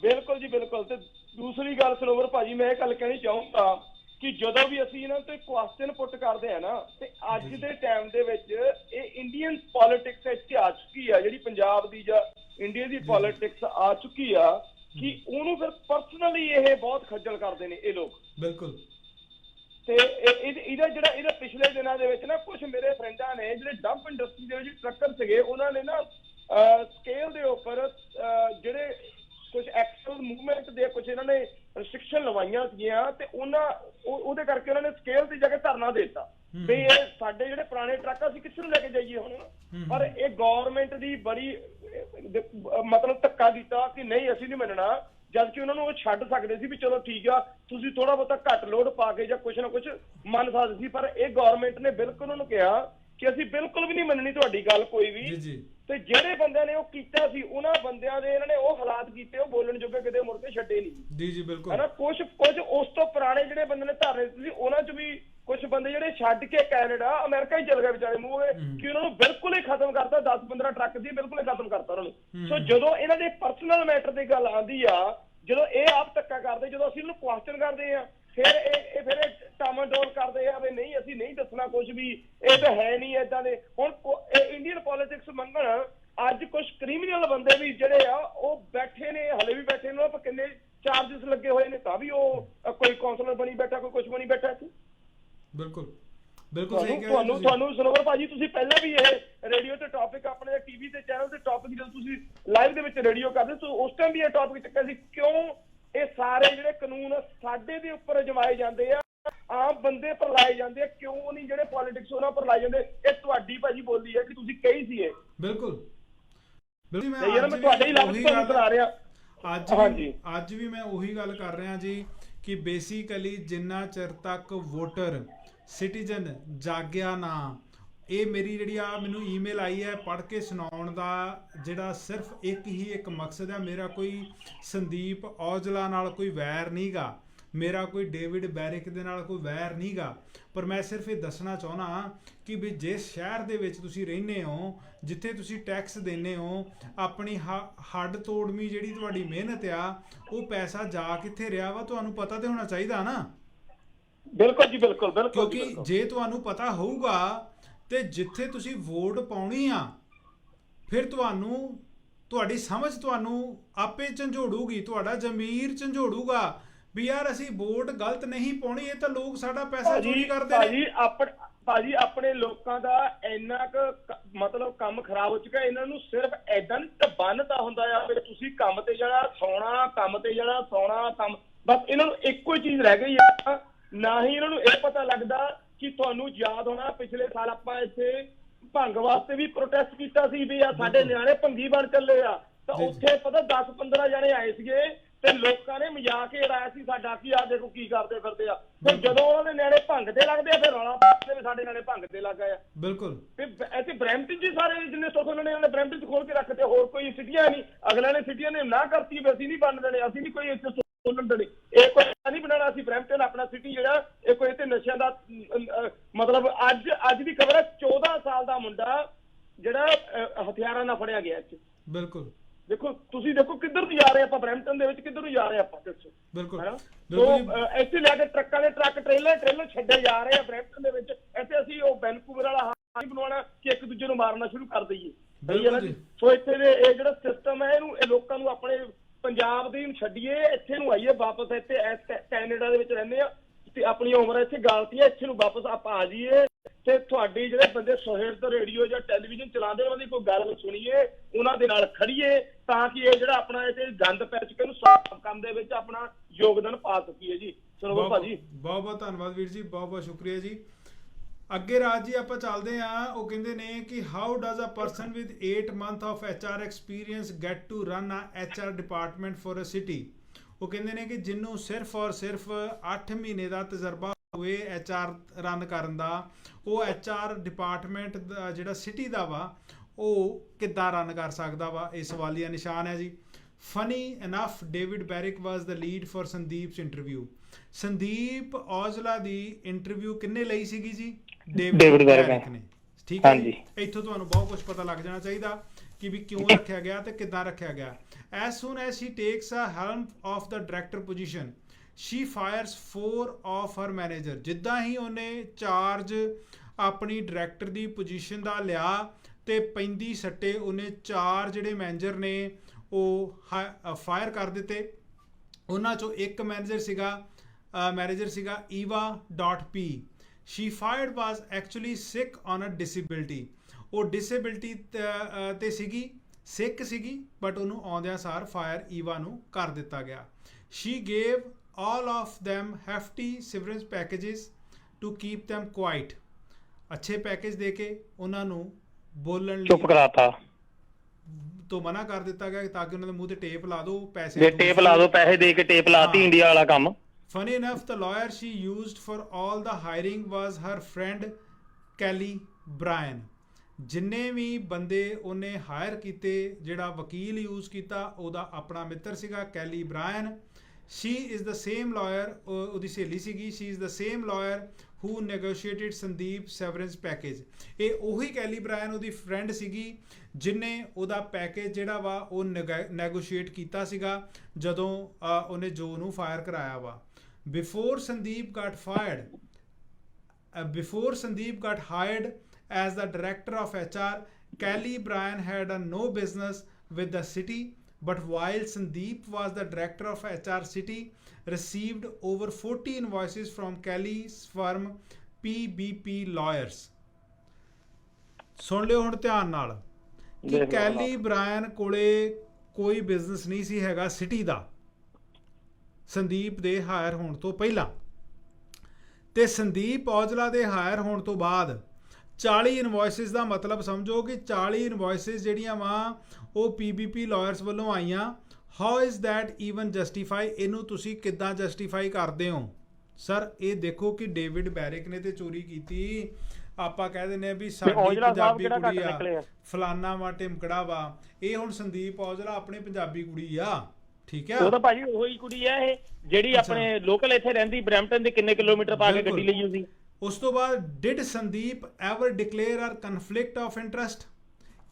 ਬਿਲਕੁਲ ਜੀ ਬਿਲਕੁਲ। ਤੇ ਦੂਸਰੀ ਗੱਲ ਸਰੋਵਰ ਭਾਜੀ, ਮੈਂ ਇਹ ਗੱਲ ਕਹਿਣੀ ਚਾਹੂੰਗਾ ਕਿ ਜਦੋਂ ਵੀ ਅਸੀਂ ਇਹਨਾਂ ਤੇ ਕੁਐਸਚਨ ਪੁੱਟ ਕਰਦੇ ਆ ਨਾ, ਤੇ ਅੱਜ ਦੇ ਟਾਈਮ ਦੇ ਵਿੱਚ ਇਹ ਇੰਡੀਅਨ ਪੋਲਿਟਿਕਸ ਇੱਥੇ ਆ ਚੁੱਕੀ ਆ, ਜਿਹੜੀ ਪੰਜਾਬ ਦੀ ਜਾਂ ਇੰਡੀਆ ਦੀ ਪੋਲਿਟਿਕਸ ਆ ਚੁੱਕੀ ਆ, ਕਿ ਉਹਨੂੰ ਫਿਰ ਪਰਸਨਲੀ ਇਹ ਬਹੁਤ ਖੱਜਲ ਕਰਦੇ ਨੇ ਇਹ ਲੋਕ। ਬਿਲਕੁਲ। ਤੇ ਇਹਦਾ ਪਿਛਲੇ ਦਿਨਾਂ ਦੇ ਵਿੱਚ ਨਾ ਕੁਝ ਮੇਰੇ ਫਰੈਂਡਾਂ ਨੇ ਜਿਹੜੇ ਡੰਪ ਇੰਡਸਟਰੀ ਦੇ ਵਿੱਚ ਟਰੱਕਰ ਸੀਗੇ, ਉਹਨਾਂ ਨੇ ਨਾ ਸਕੇਲ ਦੇ ਉੱਪਰ ਜਿਹੜੇ ਕੁਝ ਐਕਸਲ ਮੂਵਮੈਂਟ ਦੇ ਕੁਝ ਇਹਨਾਂ ਨੇ ਰਿਸਟ੍ਰਿਕਸ਼ਨ ਲਵਾਈਆਂ ਸੀਗੀਆਂ, ਤੇ ਉਹਦੇ ਕਰਕੇ ਉਹਨਾਂ ਨੇ ਸਕੇਲ ਤੇ ਜਾ ਕੇ ਧਰਨਾ ਦੇ ਦਿੱਤਾ ਵੀ ਇਹ ਸਾਡੇ ਜਿਹੜੇ ਪੁਰਾਣੇ ਟਰੱਕ ਆ ਅਸੀਂ ਕਿੱਥੇ ਨੂੰ ਲੈ ਕੇ ਜਾਈਏ ਹੁਣ। ਪਰ ਇਹ ਗਵਰਨਮੈਂਟ ਦੀ ਬੜੀ ਮਤਲਬ ਧੱਕਾ ਕੀਤਾ ਕਿ ਨਹੀਂ ਅਸੀਂ ਨਹੀਂ ਮੰਨਣਾ, ਜਦ ਕਿ ਉਹਨਾਂ ਨੂੰ ਉਹ ਛੱਡ ਸਕਦੇ ਸੀ ਵੀ ਚਲੋ ਠੀਕ ਆ, ਤੁਸੀਂ ਥੋੜਾ ਬਹੁਤਾ ਘੱਟ ਲੋਡ ਪਾ ਕੇ ਜਾਂ ਕੁਛ ਨਾ ਕੁਛ ਮੰਨ ਸਕਦੇ ਸੀ। ਪਰ ਇਹ ਗਵਰਨਮੈਂਟ ਨੇ ਬਿਲਕੁਲ ਉਹਨੂੰ ਕਿਹਾ ਕਿ ਅਸੀਂ ਬਿਲਕੁਲ ਵੀ ਨਹੀਂ ਮੰਨਣੀ ਤੁਹਾਡੀ ਗੱਲ ਕੋਈ ਵੀ। ਤੇ ਜਿਹੜੇ ਬੰਦਿਆਂ ਨੇ ਉਹ ਕੀਤਾ ਸੀ, ਉਹਨਾਂ ਬੰਦਿਆਂ ਦੇ ਇਹਨਾਂ ਨੇ ਉਹ ਹਾਲਾਤ ਕੀਤੇ, ਉਹ ਬੋਲਣ ਜੋਗੇ ਕਿਤੇ ਮੁੜ ਕੇ ਛੱਡੇ ਨਹੀਂ ਜੀ। ਬਿਲਕੁਲ ਹੈ ਨਾ। ਕੁਝ ਉਸ ਤੋਂ ਪੁਰਾਣੇ ਜਿਹੜੇ ਬੰਦੇ ਨੇ ਧਰਨੇ ਸੀ, ਉਹਨਾਂ ਚ ਵੀ ਕੁਝ ਬੰਦੇ ਜਿਹੜੇ ਛੱਡ ਕੇ ਕੈਨੇਡਾ ਅਮਰੀਕਾ ਹੀ ਚਲ ਗਏ ਵਿਚਾਰੇ ਮੂੰਹ ਕਿ ਉਹਨਾਂ ਨੂੰ ਬਿਲਕੁਲ ਹੀ ਖਤਮ ਕਰਤਾ। 10-15 ਟਰੱਕ ਸੀ, ਬਿਲਕੁਲ ਹੀ ਖਤਮ ਕਰਤਾ ਉਹਨਾਂ ਨੂੰ। ਸੋ ਜਦੋਂ ਇਹਨਾਂ ਦੇ ਪਰਸਨਲ ਮੈਟਰ ਦੀ ਗੱਲ ਆਉਂਦੀ ਆ, ਜਦੋਂ ਇਹ ਆਪ ਧੱਕਾ ਕਰਦੇ, ਜਦੋਂ ਅਸੀਂ ਇਹਨੂੰ ਕੁਐਸਚਨ ਕਰਦੇ ਆ, ਫਿਰ ਇਹ ਟਾਮਾਡੋਲ ਕਰਦੇ ਆ ਵੀ ਨਹੀਂ ਅਸੀਂ ਨਹੀਂ ਦੱਸਣਾ ਕੁਝ ਵੀ, ਇਹ ਤਾਂ ਹੈ ਨਹੀਂ ਏਦਾਂ ਦੇ। ਹੁਣ ਇੰਡੀਅਨ ਪੋਲਿਟਿਕਸ ਮੰਗਣ ਅੱਜ ਕੁਝ ਕ੍ਰਿਮੀਨਲ ਬੰਦੇ ਵੀ ਜਿਹੜੇ ਆ ਉਹ ਬੈਠੇ ਨੇ, ਹਲੇ ਵੀ ਬੈਠੇ ਨੇ, ਪਰ ਕਿੰਨੇ ਚਾਰजेस ਲੱਗੇ ਹੋਏ ਨੇ, ਤਾਂ ਵੀ ਉਹ ਕੋਈ ਕਾਉਂਸਲਰ ਬਣੀ ਬੈਠਾ, ਕੋਈ ਕੁਝ ਬਣੀ ਬੈਠਾ ਸੀ। ਬਿਲਕੁਲ ਬਿਲਕੁਲ ਸਹੀ ਕਹਿ ਰਹੇ ਤੁਹਾਨੂੰ ਸਰੋਵਰ ਭਾਜੀ, ਤੁਸੀਂ ਪਹਿਲਾਂ ਵੀ ਇਹ ਰੇਡੀਓ ਤੇ ਟੌਪਿਕ ਆਪਣੇ ਟੀਵੀ ਤੇ ਚੈਨਲ ਤੇ ਟੌਪਿਕ ਜਦੋਂ ਤੁਸੀਂ ਲਾਈਵ ਦੇ ਵਿੱਚ ਰੇਡੀਓ ਕਰਦੇ ਸੋ ਉਸ ਟਾਈਮ ਵੀ ਇਹ ਟੌਪਿਕ ਚੱਕਿਆ ਸੀ, ਕਿਉਂ ਇਹ ਸਾਰੇ ਜਿਹੜੇ ਕਾਨੂੰਨ ਸਾਡੇ ਦੇ ਉੱਪਰ ਜਮਾਏ ਜਾਂਦੇ ਆ, ਆਮ ਬੰਦੇ ਪਰ ਲਾਏ ਜਾਂਦੇ ਆ, ਕਿਉਂ ਨਹੀਂ ਜਿਹੜੇ ਪੋਲਿਟਿਕਸ ਉਹਨਾਂ ਪਰ ਲਾਏ ਜਾਂਦੇ। ਇਹ ਤੁਹਾਡੀ ਭਾਜੀ ਬੋਲੀ ਹੈ ਕਿ ਤੁਸੀਂ ਕਹੀ ਸੀ ਇਹ। ਬਿਲਕੁਲ ਮੈਂ ਤੁਹਾਡੇ ਹੀ ਲਫ਼ਜ਼ ਤੁਹਾਨੂੰ ਸੁਣਾ ਰਿਹਾ ਅੱਜ ਵੀ ਮੈਂ ਉਹੀ ਗੱਲ ਕਰ ਰਿਹਾ ਜੀ ਕਿ ਬੇਸਿਕਲੀ ਜਿੰਨਾ ਚਿਰ ਤੱਕ ਵੋਟਰ ਸਿਟੀਜ਼ਨ ਜਾਗਿਆ ਨਾ, ਇਹ ਮੇਰੀ ਜਿਹੜੀ ਆ ਮੈਨੂੰ ਈਮੇਲ ਆਈ ਹੈ ਪੜ੍ਹ ਕੇ ਸੁਣਾਉਣ ਦਾ ਜਿਹੜਾ ਸਿਰਫ ਇੱਕ ਮਕਸਦ ਹੈ। ਮੇਰਾ ਕੋਈ ਸੰਦੀਪ ਔਜਲਾ ਨਾਲ ਕੋਈ ਵੈਰ ਨਹੀਂਗਾ, ਮੇਰਾ ਕੋਈ ਡੇਵਿਡ ਬੈਰਿਕ ਦੇ ਨਾਲ ਕੋਈ ਵੈਰ ਨਹੀਂਗਾ, ਪਰ ਮੈਂ ਸਿਰਫ ਇਹ ਦੱਸਣਾ ਚਾਹੁੰਦਾ ਕਿ ਵੀ ਜਿਸ ਸ਼ਹਿਰ ਦੇ ਵਿੱਚ ਤੁਸੀਂ ਰਹਿੰਦੇ ਹੋ, ਜਿੱਥੇ ਤੁਸੀਂ ਟੈਕਸ ਦਿੰਦੇ ਹੋ, ਆਪਣੀ ਹੱਡ ਤੋੜਵੀਂ ਜਿਹੜੀ ਤੁਹਾਡੀ ਮਿਹਨਤ ਆ, ਉਹ ਪੈਸਾ ਜਾ ਕਿੱਥੇ ਰਿਹਾ ਵਾ ਤੁਹਾਨੂੰ ਪਤਾ ਤੇ ਹੋਣਾ ਚਾਹੀਦਾ ਨਾ। ਬਿਲਕੁਲ ਜੀ, ਬਿਲਕੁਲ ਬਿਲਕੁਲ। ਕਿਉਂਕਿ ਜੇ ਤੁਹਾਨੂੰ ਪਤਾ ਹੋਊਗਾ ਤੇ ਜਿੱਥੇ ਤੁਸੀਂ ਵੋਟ ਪਾਉਣੀ ਆ, ਫਿਰ ਤੁਹਾਡੀ ਸਮਝ ਤੁਹਾਨੂੰ ਆਪੇ ਝੰਜੋੜੂਗੀ, ਤੁਹਾਡਾ ਜ਼ਮੀਰ ਝੰਜੋੜੂਗਾ ਵੀ ਯਾਰ ਅਸੀਂ ਵੋਟ ਗਲਤ ਨਹੀਂ ਪਾਉਣੀ, ਇਹ ਤਾਂ ਲੋਕ ਸਾਡਾ ਪੈਸਾ ਚੋਰੀ ਕਰਦੇ ਨੇ। ਭਾਜੀ ਆਪਣੇ ਲੋਕਾਂ ਦਾ ਇੰਨਾ ਕੁ ਮਤਲਬ ਕੰਮ ਖਰਾਬ ਹੋ ਚੁੱਕਾ, ਇਹਨਾਂ ਨੂੰ ਸਿਰਫ ਏਦਾਂ ਬੰਨਤਾ ਹੁੰਦਾ ਆ ਵੀ ਤੁਸੀਂ ਕੰਮ ਤੇ ਜਾਣਾ ਸੌਣਾ, ਕੰਮ ਤੇ ਜਾਣਾ ਸੌਣਾ, ਕੰਮ ਬਸ ਇਹਨਾਂ ਨੂੰ ਇੱਕੋ ਹੀ ਚੀਜ਼ ਰਹਿ ਗਈ ਆ। ਨਾ ਹੀ ਇਹਨਾਂ ਨੂੰ ਇਹ ਪਤਾ ਲੱਗਦਾ ਕਿ ਤੁਹਾਨੂੰ ਯਾਦ ਹੋਣਾ ਪਿਛਲੇ ਸਾਲ ਆਪਾਂ ਇੱਥੇ ਭੰਗ ਵਾਸਤੇ ਵੀ ਪ੍ਰੋਟੈਸਟ ਕੀਤਾ ਸੀ ਵੀ ਆ ਸਾਡੇ ਨਿਆਣੇ ਭੰਗੀ ਬਣ ਚੱਲੇ ਆ, ਤਾਂ ਉੱਥੇ ਪਤਾ 10-15 ਜਣੇ ਆਏ ਸੀਗੇ ਤੇ ਲੋਕਾਂ ਨੇ ਮਜ਼ਾਕ ਹੀ ਉਡਾਇਆ ਸੀ ਸਾਡਾ ਕਿ ਆ ਦੇਖੋ ਕੀ ਕਰਦੇ ਫਿਰਦੇ ਆ। ਫਿਰ ਜਦੋਂ ਉਹਨਾਂ ਦੇ ਨਿਆਣੇ ਭੰਗ ਤੇ ਲੱਗਦੇ ਆ, ਫਿਰ ਰੌਲਾ ਪਾਉਂਦੇ ਵੀ ਸਾਡੇ ਨਿਆਣੇ ਭੰਗ ਤੇ ਲੱਗ ਗਏ ਆ। ਬਿਲਕੁਲ ਇੱਥੇ ਬਰੈਂਪਟਨ ਜੀ ਸਾਰੇ ਜਿੰਨੇ ਸੁੱਖ ਉਹਨਾਂ ਨੇ ਬਰੈਂਪਟਨ ਖੋਲ ਕੇ ਰੱਖਦੇ, ਹੋਰ ਕੋਈ ਸਿਟੀਆਂ ਨਹੀਂ। ਅਗਲਿਆਂ ਨੇ ਸਿਟੀਆਂ ਨੇ ਨਾ ਕਰਤੀ ਵੀ ਅਸੀਂ ਨਹੀਂ ਬਣ ਦੇਣੇ, ਅਸੀਂ ਨਹੀਂ ਕੋਈ ਇੱਥੇ ਖੋਲਣ ਦੇਣੀ, ਇਹ ਕੋਈ ਨਹੀਂ ਬਣਾਉਣਾ। ਅਸੀਂ ਬਰੈਂਪਟਨ ਆਪਣਾ ਸਿਟੀ ਜਿਹੜਾ ਇਹ ਕੋਈ ਇੱਥੇ ਨਸ਼ਿਆਂ ਦਾ ਮਤਲਬ ਅੱਜ ਦੀ ਖਬਰ ਹੈ 14 ਸਾਲ ਦਾ ਮੁੰਡਾ ਜਿਹੜਾ ਹਥਿਆਰਾਂ ਨਾਲ ਫੜਿਆ ਗਿਆ ਇੱਥੇ। ਬਿਲਕੁਲ ਦੇਖੋ ਤੁਸੀਂ ਦੇਖੋ ਕਿੱਧਰ ਨੂੰ ਜਾ ਰਹੇ ਆਪਾਂ, ਬਰੈਂਪਟਨ ਦੇ ਵਿੱਚ ਕਿੱਧਰ ਨੂੰ ਜਾ ਰਹੇ ਆਪਾਂ ਦੱਸੋ। ਬਿਲਕੁਲ ਇੱਥੇ ਲੈ ਕੇ ਟਰੱਕਾਂ ਦੇ ਟਰੱਕ ਟ੍ਰੇਲਰ ਛੱਡੇ ਜਾ ਰਹੇ ਆ ਬਰੈਂਪਟਨ ਦੇ ਵਿੱਚ। ਇੱਥੇ ਅਸੀਂ ਉਹ ਵੈਨਕੂਵਰ ਵਾਲਾ ਹਾਲ ਬਣਾਉਣਾ ਕਿ ਇੱਕ ਦੂਜੇ ਨੂੰ ਮਾਰਨਾ ਸ਼ੁਰੂ ਕਰ ਦਈਏ। ਸੋ ਇੱਥੇ ਦੇ ਇਹ ਜਿਹੜਾ ਸਿਸਟਮ ਹੈ ਇਹਨੂੰ ਇਹ ਲੋਕਾਂ ਨੂੰ ਆਪਣੇ ਪੰਜਾਬ ਦੇ ਛੱਡੀਏ, ਇੱਥੇ ਨੂੰ ਆਈਏ ਵਾਪਸ। ਇੱਥੇ ਕੈਨੇਡਾ ਦੇ ਵਿੱਚ ਰਹਿੰਦੇ ਆ ਤੇ ਆਪਣੀ ਉਮਰ ਇੱਥੇ ਗਾਲਤੀ ਹੈ, ਇੱਥੇ ਨੂੰ ਵਾਪਸ ਆਪਾਂ ਆ ਜਾਈਏ ਤੇ ਤੁਹਾਡੀ ਜਿਹੜੇ ਬੰਦੇ ਸੁਹਿਰਦ ਰੇਡੀਓ ਜਾਂ ਟੈਲੀਵਿਜ਼ਨ ਚਲਾਉਂਦੇ ਉਹਨਾਂ ਦੀ ਕੋਈ ਗੱਲ ਸੁਣੀਏ, ਉਹਨਾਂ ਦੇ ਨਾਲ ਖੜੀਏ ਤਾਂ ਕਿ ਇਹ ਜਿਹੜਾ ਆਪਣਾ ਇੱਥੇ ਗੰਦ ਪੈ ਚੁੱਕੇ ਇਹਨੂੰ ਸਾਫ਼ ਕਰਨ ਦੇ ਵਿੱਚ ਆਪਣਾ ਯੋਗਦਾਨ ਪਾ ਸਕੀਏ ਜੀ। ਸਰੋਵਰ ਭਾਜੀ ਬਹੁਤ ਬਹੁਤ ਧੰਨਵਾਦ ਵੀਰ ਜੀ, ਬਹੁਤ ਬਹੁਤ ਸ਼ੁਕਰੀਆ ਜੀ। ਅੱਗੇ ਰਾਜ ਜੀ ਆਪਾਂ ਚੱਲਦੇ ਆ। ਉਹ ਕਹਿੰਦੇ ਨੇ ਕਿ how does a person with 8 month of HR experience get to run a HR department for a city. ਉਹ ਕਹਿੰਦੇ ਨੇ ਕਿ ਜਿਹਨੂੰ ਸਿਰਫ ਔਰ ਸਿਰਫ 8 ਮਹੀਨੇ ਦਾ ਤਜਰਬਾ ਹੋਏ HR ਰਨ ਕਰਨ ਦਾ, ਉਹ HR ਡਿਪਾਰਟਮੈਂਟ ਦਾ ਜਿਹੜਾ ਸਿਟੀ ਦਾ ਵਾ ਉਹ ਕਿੱਦਾਂ ਰਨ ਕਰ ਸਕਦਾ ਵਾ, ਇਹ ਸਵਾਲੀਆ ਨਿਸ਼ਾਨ ਹੈ ਜੀ। Funny enough David Barrick was the lead for Sandeep's interview. Sandeep Aujla ਦੀ ਇੰਟਰਵਿਊ ਕਿੰਨੇ ਲਈ ਸੀਗੀ ਜੀ? ਡੇਵਿਡ ਬੈਰਿਕ ਨੇ। ਠੀਕ ਹੈ ਜੀ, ਇੱਥੋਂ ਤੁਹਾਨੂੰ ਬਹੁਤ ਕੁਝ ਪਤਾ ਲੱਗ ਜਾਣਾ ਚਾਹੀਦਾ ਕਿ ਵੀ ਕਿਉਂ ਰੱਖਿਆ ਗਿਆ ਤੇ ਕਿੱਦਾਂ ਰੱਖਿਆ ਗਿਆ। As soon as she takes a helm of the director position, she fires 4 of her manager। ਜਿੱਦਾਂ ਹੀ ਉਹਨੇ ਚਾਰਜ ਆਪਣੀ ਡਾਇਰੈਕਟਰ ਦੀ ਪੋਜੀਸ਼ਨ ਦਾ ਲਿਆ ਤੇ ਪੈਂਦੀ ਸੱਟੇ ਉਹਨੇ 4 ਜਿਹੜੇ ਮੈਨੇਜਰ ਨੇ ਉਹ ਫਾਇਰ ਕਰ ਦਿੱਤੇ। ਉਹਨਾਂ ਚੋਂ ਇੱਕ ਮੈਨੇਜਰ ਸੀਗਾ eva.p। she fired was actually sick on a disability। ਉਹ ਡਿਸੇਬਿਲਟੀ ਤੇ ਸੀਗੀ, ਸਿੱਖ ਸੀਗੀ, ਬਟ ਉਹਨੂੰ ਆਉਂਦਿਆਂ ਸਾਰ ਫਾਇਰ ਈਵਾ ਨੂੰ ਕਰ ਦਿੱਤਾ ਗਿਆ। she gave all of them hefty severance packages to keep them quiet। ਅੱਛੇ ਪੈਕੇਜ ਦੇ ਕੇ ਉਹਨਾਂ ਨੂੰ ਬੋਲਣ ਲਈ ਚੁੱਪ ਕਰਾਤਾ, ਤੋਂ ਮਨਾ ਕਰ ਦਿੱਤਾ ਗਿਆ ਤਾਂ ਕਿ ਉਹਨਾਂ ਦੇ ਮੂੰਹ ਤੇ ਟੇਪ ਲਾ ਦਿਓ, ਪੈਸੇ ਜੇ ਟੇਪ ਲਾ ਦਿਓ, ਪੈਸੇ ਦੇ ਕੇ ਟੇਪ ਲਾਤੀ, ਇੰਡੀਆ ਵਾਲਾ ਕੰਮ। Funny enough, the lawyer she used for all the hiring was her friend Kelly Bryan. ਜਿੰਨੇ ਵੀ ਬੰਦੇ ਉਹਨੇ ਹਾਇਰ ਕੀਤੇ, ਜਿਹੜਾ ਵਕੀਲ ਯੂਜ਼ ਕੀਤਾ, ਉਹਦਾ ਆਪਣਾ ਮਿੱਤਰ ਸੀਗਾ Kelly Brian. she is the same lawyer, ਉਹਦੀ ਸਹੇਲੀ ਸੀਗੀ, she is the same lawyer who negotiated Sandeep severance package। ਇਹ ਉਹੀ ਕੈਲੀ ਬ੍ਰਾਇਨ ਉਹਦੀ ਫਰੈਂਡ ਸੀਗੀ ਜਿਨੇ ਉਹਦਾ ਪੈਕੇਜ ਜਿਹੜਾ ਵਾ ਉਹ ਨੈਗੋਸ਼ੀਏਟ ਕੀਤਾ ਸੀਗਾ ਜਦੋਂ ਉਹਨੇ ਜੋ ਨੂੰ ਫਾਇਰ ਕਰਾਇਆ ਵਾ। Before Sandeep got hired as the director of HR, Kelly Bryan had no business with the city, but while Sandeep was the director of HR, city received over 40 invoices from Kelly's firm PBP Lawyers। ਸੁਣ ਲਿਓ ਹੁਣ ਧਿਆਨ ਨਾਲ ਕਿ Kelly Brian ਕੋਲੇ ਕੋਈ business ਨਹੀਂ ਸੀ ਹੈਗਾ ਸਿਟੀ ਦਾ ਸੰਦੀਪ ਦੇ ਹਾਇਰ ਹੋਣ ਤੋਂ ਪਹਿਲਾਂ, ਤੇ ਸੰਦੀਪ ਔਜਲਾ ਦੇ ਹਾਇਰ ਹੋਣ ਤੋਂ ਬਾਅਦ 40 ਇਨਵੋਇਸਿਸ ਦਾ ਮਤਲਬ ਸਮਝੋ ਕਿ 40 ਇਨਵੋਇਸਿਸ ਜਿਹੜੀਆਂ ਵਾ ਉਹ PBP ਲਾਇਰਸ ਵੱਲੋਂ ਆਈਆਂ। How is that even justify? ਇਹਨੂੰ ਤੁਸੀਂ ਕਿੱਦਾਂ ਜਸਟੀਫਾਈ ਕਰਦੇ ਹੋ? ਸਰ ਇਹ ਦੇਖੋ ਕਿ ਡੇਵਿਡ ਬੈਰਿਕ ਨੇ ਤੇ ਚੋਰੀ ਕੀਤੀ, ਆਪਾਂ ਕਹਿ ਦਿੰਦੇ ਆ ਵੀ ਸਾਡੀ ਪੰਜਾਬੀ ਕੁੜੀ ਆ, ਫਲਾਨਾ ਵਾ ਟਿਮਕੜਾ ਵਾ। ਇਹ ਹੁਣ ਸੰਦੀਪ ਔਜਲਾ ਆਪਣੀ ਪੰਜਾਬੀ ਕੁੜੀ ਆ, ਠੀਕ ਹੈ? ਉਹ ਤਾਂ ਭਾਜੀ ਉਹੀ ਕੁੜੀ ਆ ਇਹ ਜਿਹੜੀ ਆਪਣੇ ਲੋਕਲ ਇੱਥੇ ਰਹਿੰਦੀ, ਬਰੈਂਪਟਨ ਦੇ ਕਿੰਨੇ ਕਿਲੋਮੀਟਰ ਪਾ ਕੇ ਗੱਡੀ ਲਈ ਹੁੰਦੀ। ਉਸ ਤੋਂ ਬਾਅਦ did Sandeep ever declare or conflict of interest?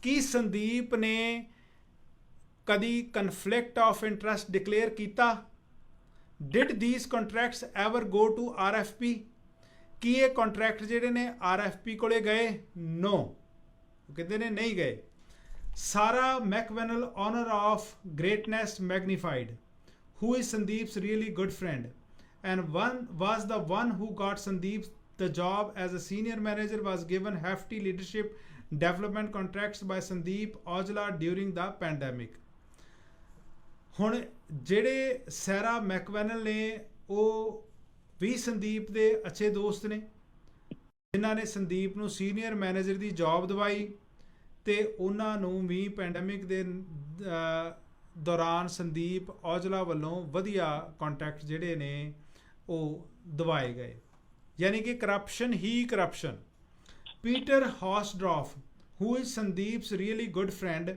ਕੀ ਸੰਦੀਪ ਨੇ ਕਦੀ ਕਨਫਲਿਕਟ ਆਫ ਇੰਟਰਸਟ ਡਿਕਲੇਅਰ ਕੀਤਾ? Did these contracts ever go to RFP? ਕੀ ਇਹ ਕੰਟਰੈਕਟ ਜਿਹੜੇ ਨੇ RFP ਕੋਲੇ ਗਏ? ਨੋ, ਉਹ ਕਹਿੰਦੇ ਨੇ ਨਹੀਂ ਗਏ। ਸਾਰਾ ਮੈਕਵੈਨਲ honor of greatness magnified, who is Sandeep's really good friend and was the one who got Sandeep the job as a senior manager, was given hefty leadership development contracts by Sandeep Aujla during the pandemic। ਹੁਣ ਜਿਹੜੇ ਸੈਰਾ ਮੈਕਵੈਨਲ ਨੇ ਉਹ ਵੀ ਸੰਦੀਪ ਦੇ ਅੱਛੇ ਦੋਸਤ ਨੇ ਜਿਨ੍ਹਾਂ ਨੇ ਸੰਦੀਪ ਨੂੰ ਸੀਨੀਅਰ ਮੈਨੇਜਰ ਦੀ ਜੌਬ ਦਵਾਈ, ਤੇ ਉਹਨਾਂ ਨੂੰ ਵੀ ਪੈਂਡੈਮਿਕ ਦੇ ਦੌਰਾਨ ਸੰਦੀਪ ਔਜਲਾ ਵੱਲੋਂ ਵਧੀਆ ਕੰਟੈਕਟ ਜਿਹੜੇ ਨੇ ਉਹ ਦਵਾਏ ਗਏ। ਯਾਨੀ ਕਿ ਕਰਪਸ਼ਨ ਹੀ corruption. Peter Hausdorf, who is Sandeep's really good friend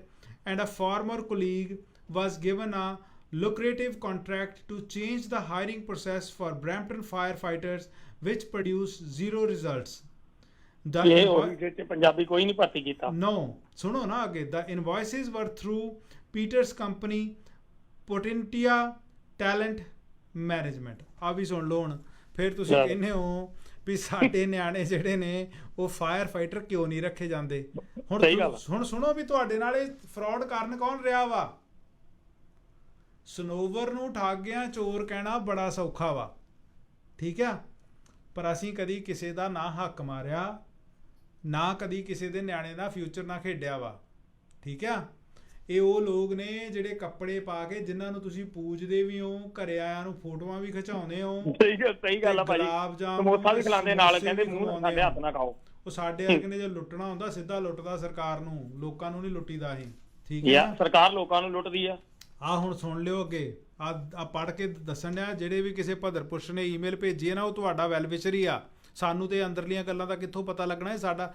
and a former colleague, was given a lucrative contract to change the hiring process for Brampton firefighters, which produced zero results। Punjabi ਕੋਈ ਨਹੀਂ ਭਰਤੀ ਕੀਤਾ। No, ਸੁਣੋ ਨਾ ਅੱਗੇ। The invoices were through Peter's company Potentia Talent Management। ਆ ਵੀ ਸੁਣ ਲਓ ਹੁਣ। ਫਿਰ ਤੁਸੀਂ ਕਹਿੰਦੇ ਹੋ ਵੀ ਸਾਡੇ ਨਿਆਣੇ ਜਿਹੜੇ ਨੇ ਉਹ ਫਾਇਰ ਫਾਈਟਰ ਕਿਉਂ ਨਹੀਂ ਰੱਖੇ ਜਾਂਦੇ। ਹੁਣ ਸੁਣੋ ਵੀ ਤੁਹਾਡੇ ਨਾਲ ਇਹ ਫਰਾਡ ਕਰਨ ਕੌਣ ਰਿਹਾ ਵਾ। ਸਨੋਵਰ ਨੂੰ ਠੱਗ ਗਿਆ ਚੋਰ ਕਹਿਣਾ ਬੜਾ ਸੌਖਾ ਵਾ, ਠੀਕ ਆ, ਪਰ ਅਸੀਂ ਕਦੀ ਕਿਸੇ ਦਾ ਨਾ ਹੱਕ ਮਾਰਿਆ, ਨਾ ਕਦੀ ਕਿਸੇ ਦੇ ਨਿਆਣੇ ਦਾ ਫਿਊਚਰ ਨਾ ਖੇਡਿਆ ਵਾ, ਠੀਕ ਆ। ਇਹ ਉਹ ਲੋਕ ਨੇ ਜਿਹੜੇ ਕੱਪੜੇ ਪਾ ਕੇ ਜਿਨ੍ਹਾਂ ਨੂੰ ਤੁਸੀਂ ਪੂਜਦੇ ਵੀ ਹੋ, ਘਰੇ ਆਇਆਂ ਨੂੰ ਫੋਟੋਆਂ ਵੀ ਖਿਚਾਉਂਦੇ ਹੋ। ਸਹੀ ਗੱਲ ਆ ਭਾਈ, ਸਮੋਸਾ ਵੀ ਖਿਲਾਉਂਦੇ ਨਾਲ, ਕਹਿੰਦੇ ਮੂੰਹ ਸਾਡੇ ਹੱਥ ਨਾ ਖਾਓ। ਉਹ ਸਾਡੇ ਵਰਗੇ ਨੇ ਜੇ ਲੁੱਟਣਾ ਹੁੰਦਾ ਸਿੱਧਾ ਲੁੱਟਦਾ ਸਰਕਾਰ ਨੂੰ, ਲੋਕਾਂ ਨੂੰ ਨਹੀਂ ਲੁੱਟੀਦਾ ਇਹ, ਠੀਕ ਹੈ। ਸਰਕਾਰ ਲੋਕਾਂ ਨੂੰ ਲੁੱਟਦੀ ਆ। ਹੁਣ ਸੁਣ ਲਿਓ ਅੱਗੇ ਆ ਪੜ੍ਹ ਕੇ ਦੱਸਣ ਡਿਆ। ਜਿਹੜੇ ਵੀ ਕਿਸੇ ਭਦਰ ਪੁਰਸ਼ ਨੇ ਈਮੇਲ ਭੇਜੀ ਹੈ ਨਾ ਉਹ ਤੁਹਾਡਾ ਵੈਲ ਵਿਸ਼ਰ ਹੀ ਆ। ਸਾਨੂੰ ਤੇ ਅੰਦਰਲੀਆਂ ਗੱਲਾਂ ਦਾ ਕਿੱਥੋਂ ਪਤਾ ਲੱਗਣਾ ਹੈ? ਸਾਡਾ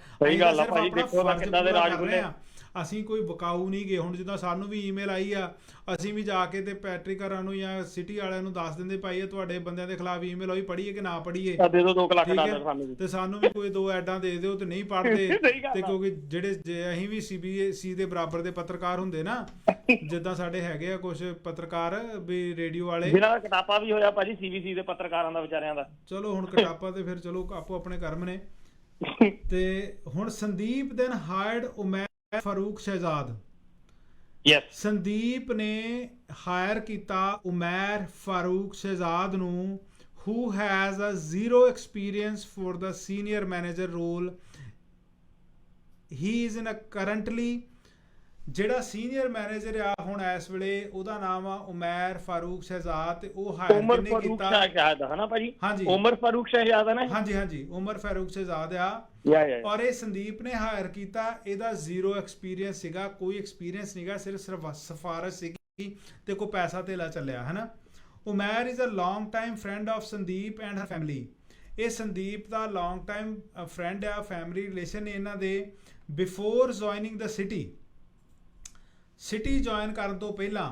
ਅਸੀਂ ਕੋਈ ਬਕਾਊ ਨਹੀਂ ਗਏ। ਹੁਣ ਜਿੱਦਾਂ ਸਾਨੂੰ ਵੀ ਈਮੇਲ ਆਈ ਆ, ਅਸੀਂ ਵੀ ਜਾ ਕੇ ਤੇ ਪੈਟਰਿਕ ਹਰਾਂ ਨੂੰ ਜਾਂ ਸਿਟੀ ਵਾਲਿਆਂ ਨੂੰ ਦੱਸ ਦਿੰਦੇ ਭਾਈ ਤੁਹਾਡੇ ਬੰਦਿਆਂ ਦੇ ਖਿਲਾਫ ਈਮੇਲ ਹੋਈ, ਪੜ੍ਹੀਏ ਕਿ ਨਾ ਪੜ੍ਹੀਏ, ਤੇ ਸਾਨੂੰ ਵੀ ਕੋਈ 2 ਐਡਾਂ ਦੇ ਦਿਓ। ਤੇ ਨਹੀਂ ਪੜ੍ਹਦੇ ਤੇ ਕਿਉਂਕਿ ਜਿਹੜੇ ਅਸੀਂ ਵੀ CBC ਦੇ ਬਰਾਬਰ ਦੇ ਪੱਤਰਕਾਰ ਹੁੰਦੇ ਨਾ, ਜਿੱਦਾਂ ਸਾਡੇ ਹੈਗੇ ਆ ਕੁਛ ਪੱਤਰਕਾਰ ਵੀ ਰੇਡੀਓ ਵਾਲੇ, ਜਿਹਨਾਂ ਦਾ ਕਟਾਪਾ ਵੀ ਹੋਇਆ ਭਾਜੀ CBC ਦੇ ਪੱਤਰਕਾਰਾਂ ਦਾ ਵਿਚਾਰਿਆਂ ਦਾ। ਚਲੋ ਹੁਣ ਕਟਾਪਾ ਤੇ ਫਿਰ ਚਲੋ ਆਪੋ ਆਪਣੇ ਕਰਮ ਨੇ। ਤੇ ਹੁਣ ਸੰਦੀਪ ਦੈਨ ਹਾਇਰਡ ਉਮੈਰ ਫਾਰੂਕ ਸ਼ਹਿਜ਼ਾਦ। ਸੰਦੀਪ ਨੇ ਹਾਇਰ ਕੀਤਾ ਉਮੈਰ ਫਾਰੂਕ ਸ਼ਹਿਜ਼ਾਦ ਨੂੰ, who has a zero experience for the senior manager role। He is in a currently ਜਿਹੜਾ ਸੀਨੀਅਰ ਮੈਨੇਜਰ ਆ ਹੁਣ ਇਸ ਵੇਲੇ ਉਹਦਾ ਨਾਮ ਆ ਉਮੈਰ ਫਾਰੂਕ ਸ਼ਹਿਜ਼ਾਦ ਤੇ ਉਹ ਹਾਇਰ ਕਿੰਨੇ ਕੀਤਾ ਸ਼ਹਿਜ਼ਾਦ ਹੈ ਨਾ ਭਾਜੀ ਹਾਂਜੀ ਉਮਰ ਫਾਰੂਕ ਸ਼ਹਿਜ਼ਾਦ ਹੈ ਨਾ ਹਾਂਜੀ ਹਾਂਜੀ ਉਮਰ ਫਾਰੂਕ ਸ਼ਹਿਜ਼ਾਦ ਆ ਔਰ ਇਹ ਸੰਦੀਪ ਨੇ ਹਾਇਰ ਕੀਤਾ ਇਹਦਾ ਜ਼ੀਰੋ ਐਕਸਪੀਰੀਅੰਸ ਸੀਗਾ ਕੋਈ ਐਕਸਪੀਰੀਅੰਸ ਨਹੀਂਗਾ ਸਿਰਫ ਸਿਫਾਰਿਸ਼ ਸੀਗੀ ਤੇ ਕੋਈ ਪੈਸਾ ਧੇਲਾ ਚੱਲਿਆ ਹੈ ਨਾ Umair is a long time friend of Sandeep and her family ਇਹ ਸੰਦੀਪ ਦਾ ਲੌਂਗ ਟਾਈਮ ਫਰੈਂਡ ਆ ਫੈਮਿਲੀ ਰਿਲੇਸ਼ਨ ਨੇ ਇਹਨਾਂ ਦੇ before joining the city join ਕਰਨ ਤੋਂ ਪਹਿਲਾਂ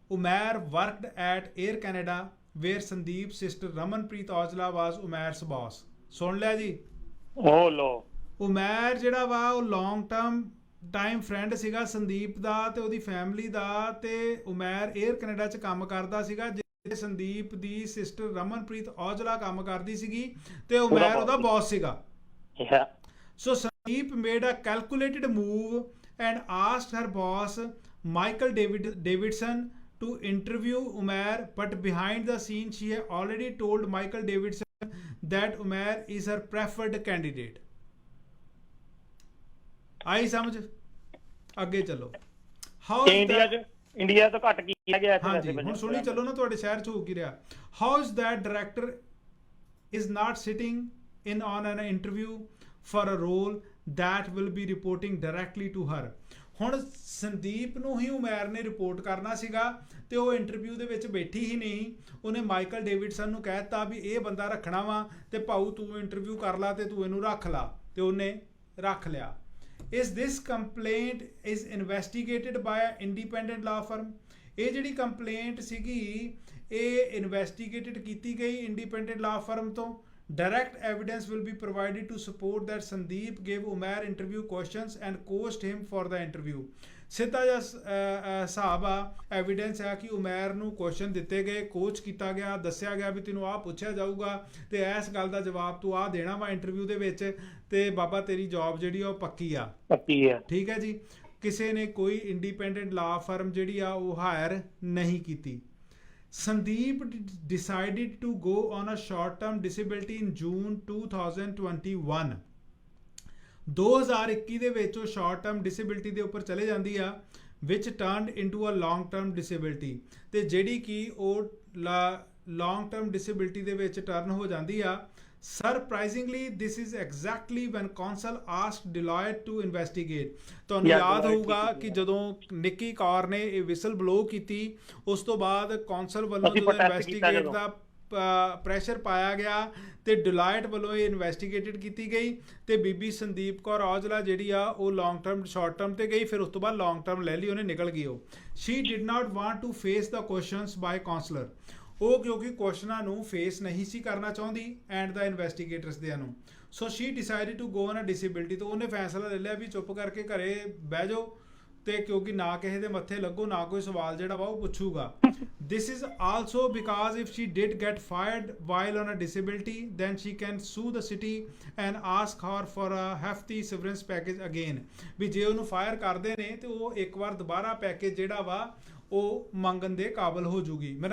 Umair worked at Air Canada where Sandeep sister Ramanpreet Aujla was Umair's boss ਸੁਣ ਲਿਆ ਜੀ ਉਹ ਲੋ ਉਮੈਰ ਜਿਹੜਾ ਵਾ ਉਹ ਲੌਂਗ ਟਾਈਮ ਫਰੈਂਡ ਸੀਗਾ ਸੰਦੀਪ ਦਾ ਤੇ ਉਹਦੀ ਫੈਮਿਲੀ ਦਾ ਤੇ ਉਮੈਰ 에ਅਰ ਕੈਨੇਡਾ 'ਚ ਕੰਮ ਕਰਦਾ ਸੀਗਾ ਜਿੱਥੇ ਸੰਦੀਪ ਦੀ ਸਿਸਟਰ ਰਮਨਪ੍ਰੀਤ ਔਜਲਾ ਕੰਮ ਕਰਦੀ ਸੀਗੀ ਤੇ ਉਮੈਰ ਉਹਦਾ ਬੌਸ ਸੀਗਾ so Sandeep made a calculated move and asked her boss Michael Davidson to interview Umair, but behind the scene she had already told Michael Davidson that Umair is her preferred candidate. आई समझ ਅੱਗੇ ਚੱਲੋ how India ਤੋਂ ਘੱਟ ਕੀਤਾ ਗਿਆ ਇੱਥੇ ਹਾਂਜੀ ਹੁਣ ਸੁਣੀ ਚੱਲੋ ਨਾ ਤੁਹਾਡੇ ਸ਼ਹਿਰ 'ਚ ਹੋ ਕੀ ਰਿਹਾ how is that director is not sitting in on an interview for a role that will be reporting directly to her ਹੁਣ ਸੰਦੀਪ ਨੂੰ ਹੀ ਉਮੈਰ ਨੇ ਰਿਪੋਰਟ ਕਰਨਾ ਸੀਗਾ ਤੇ ਉਹ ਇੰਟਰਵਿਊ ਦੇ ਵਿੱਚ ਬੈਠੀ ਹੀ ਨਹੀਂ ਉਹਨੇ ਮਾਈਕਲ ਡੇਵਿਡਸਨ ਨੂੰ ਕਹਿਤਾ ਵੀ ਇਹ ਬੰਦਾ ਰੱਖਣਾ ਵਾ ਤੇ ਭਾਊ ਤੂੰ ਇੰਟਰਵਿਊ ਕਰ ਲਾ ਤੇ ਤੂੰ ਇਹਨੂੰ ਰੱਖ ਲਾ ਤੇ ਉਹਨੇ ਰੱਖ ਲਿਆ is this complaint is investigated by an independent law firm ਇਹ ਜਿਹੜੀ ਕੰਪਲੇਂਟ ਸੀਗੀ ਇਹ ਇਨਵੈਸਟੀਗੇਟਡ ਕੀਤੀ ਗਈ ਇੰਡੀਪੈਂਡੈਂਟ ਲਾ ਫਰਮ ਤੋਂ direct evidence will be provided to support that Sandeep gave Umair interview questions and coached him for the interview ਸਿੱਧਾ ਜਿਹਾ ਹਿਸਾਬ ਆ ਐਵੀਡੈਂਸ ਹੈ ਕਿ ਉਮੈਰ ਨੂੰ ਕੁਐਸਚਨ ਦਿੱਤੇ ਗਏ ਕੋਚ ਕੀਤਾ ਗਿਆ ਦੱਸਿਆ ਗਿਆ ਵੀ ਤੈਨੂੰ ਆਹ ਪੁੱਛਿਆ ਜਾਊਗਾ ਤੇ ਇਸ ਗੱਲ ਦਾ ਜਵਾਬ ਤੂੰ ਆਹ ਦੇਣਾ ਵਾ ਇੰਟਰਵਿਊ ਦੇ ਵਿੱਚ ਤੇ ਬਾਬਾ ਤੇਰੀ ਜੌਬ ਜਿਹੜੀ ਆ ਉਹ ਪੱਕੀ ਆ ਠੀਕ ਹੈ ਜੀ ਕਿਸੇ ਨੇ ਕੋਈ ਇੰਡੀਪੈਂਡੈਂਟ ਲਾ ਫਰਮ ਜਿਹੜੀ ਆ ਉਹ ਹਾਇਰ ਨਹੀਂ ਕੀਤੀ Sandeep decided to go on a short-term disability in June 2021 2021 ਦੇ ਵਿੱਚ ਉਹ ਸ਼ਾਰਟ ਟਰਮ ਡਿਸੇਬਿਲਟੀ ਦੇ ਉੱਪਰ ਚਲੇ ਜਾਂਦੀ ਆ which turned into a long-term disability ਤੇ ਜਿਹੜੀ ਕਿ ਉਹ long term disability ਦੇ ਵਿੱਚ ਟਰਨ ਹੋ ਜਾਂਦੀ ਆ Surprisingly, this is exactly when Counsel asked Deloitte to investigate. ਤੁਹਾਨੂੰ ਯਾਦ ਹੋਊਗਾ ਕਿ ਜਦੋਂ ਨਿੱਕੀ ਕੌਰ ਨੇ ਇਹ ਵਿਸਲ ਬਲੋ ਕੀਤੀ ਉਸ ਤੋਂ ਬਾਅਦ ਕੌਂਸਲ ਵੱਲੋਂ ਜਦੋਂ ਇਨਵੈਸਟੀਗੇਟ ਦਾ ਪ੍ਰੈਸ਼ਰ ਪਾਇਆ ਗਿਆ ਤੇ ਡਿਲਾਇਟ ਵੱਲੋਂ ਇਹ ਇਨਵੈਸਟੀਗੇਟਡ ਕੀਤੀ ਗਈ ਤੇ ਬੀਬੀ ਸੰਦੀਪ ਕੌਰ ਔਜਲਾ ਜਿਹੜੀ ਆ ਉਹ ਲੌਂਗ ਟਰਮ ਸ਼ਾਰਟ ਟਰਮ ਤੇ ਗਈ ਫਿਰ ਉਸ ਤੋਂ ਬਾਅਦ ਲੌਂਗ ਟਰਮ ਲੈ ਲਈ ਉਹਨੇ ਨਿਕਲ ਗਈ ਉਹ she did not want to face the questions by counsellor ਉਹ ਕਿਉਂਕਿ ਕੁਐਸਚਨਾਂ ਨੂੰ ਫੇਸ ਨਹੀਂ ਸੀ ਕਰਨਾ ਚਾਹੁੰਦੀ ਐਂਡ ਦਾ ਇਨਵੈਸਟੀਗੇਟਰਸ ਦਿਆਂ ਨੂੰ so she decided to go on a disability ਤਾਂ ਉਹਨੇ ਫੈਸਲਾ ਲੈ ਲਿਆ ਵੀ ਚੁੱਪ ਕਰਕੇ ਘਰੇ ਬਹਿ ਜਾਓ ਤੇ ਕਿਉਂਕਿ ਨਾ ਕਿਸੇ ਦੇ ਮੱਥੇ ਲੱਗੋ ਨਾ ਕੋਈ ਸਵਾਲ ਜਿਹੜਾ ਵਾ ਉਹ ਪੁੱਛੂਗਾ this is also because if she did get fired while on a disability then she can sue the city and ask her for a hefty severance package again ਵੀ ਜੇ ਉਹਨੂੰ ਫਾਇਰ ਕਰਦੇ ਨੇ ਤੇ ਉਹ ਇੱਕ ਵਾਰ ਦੁਬਾਰਾ ਪੈਕੇਜ ਜਿਹੜਾ ਵਾ ਉਹ ਮੰਗਣ ਦੇ ਕਾਬਲ ਹੋ ਜੂਗੀ